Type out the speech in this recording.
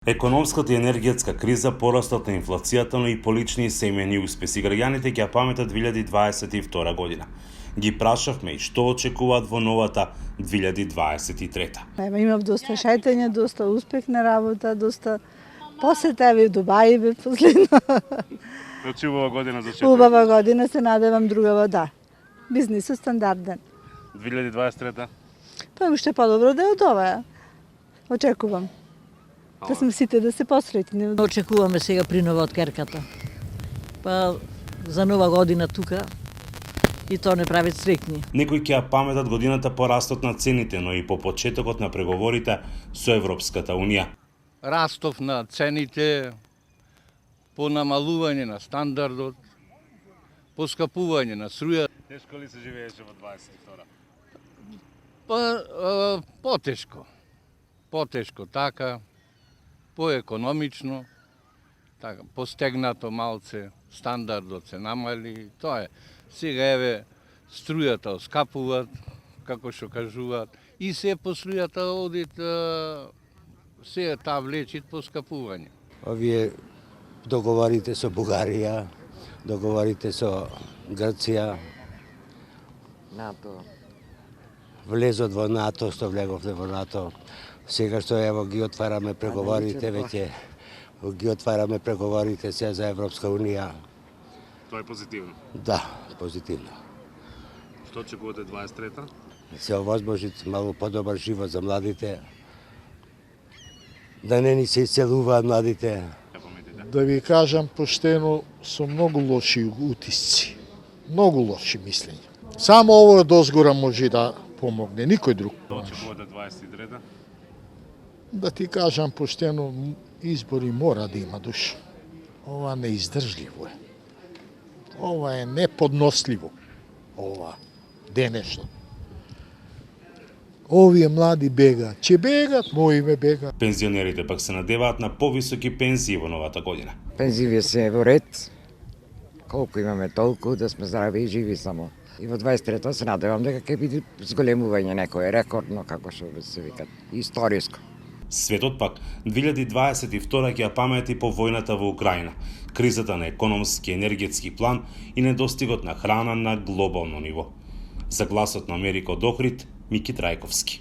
Економската и енергетска криза, порастот на инфлацијата, но и по лични и семејни успеси граѓаните ќе ја паметат 2022 година. Ги прашавме и што очекуваат во новата 2023. Имав доста шетање, доста успехна работа, доста посета ви Дубај бе последно. Значи убава година за шетање. Убава година, се надевам другава, да. Бизнисот стандарден. 2023? Па уште подобро да е од ова. Очекувам. Да сме сите да се посретни. Очекуваме сега принова од керката. Па за нова година тука и тоа не прави среќни. Некои ќе ја паметат годината по растот на цените, но и по почетокот на преговорите со Европската Унија. Растов на цените, по намалување на стандардот, поскапување на струја. Тешко ли се живееше во 22-та? Па потешко. Потешко така, поекономично, така, постегнато малце, стандардот се намали, тоа е. Сега еве струјата оскапуваат, како што кажуваат, и се по струјата одит, се таа влечит поскапување. Овие договорите со Бугарија, договорите со Грција, НАТО. влезот во НАТО, што влеговме во НАТО. Сега што ево ги отвараме преговорите веќе, ги отвараме преговорите сега за Европска Унија. Тоа е позитивно. Да, позитивно. Што очекувате 23-та? Се овозможи малку подобар живот за младите, да не ни се исцелуваат младите. Да ви кажам поштено, со многу лоши утисци. Многу лоши мислења. Само ово дозгора може да помогне, никој друг. Што очекувате 23-та? Да ти кажам поштено, избори мора да има душа. Ова неиздржливо е. Ова е неподносливо. Ова денешно. Овие млади бегаат. Ќе бегат, моиве бегаат. Пензионерите пак се надеваат на повисоки пензии во новата година. Пензивија се во ред. Колку имаме толку да сме здрави и живи само. И во 23-та се надевам дека ќе биде зголемување некое рекордно, како што се викат, историско. Светот пак 2022 ќе ја памети по војната во Украина, кризата на економски и енергетски план и недостигот на храна на глобално ниво. За гласот на Америка од Охрид, Мики Трајковски.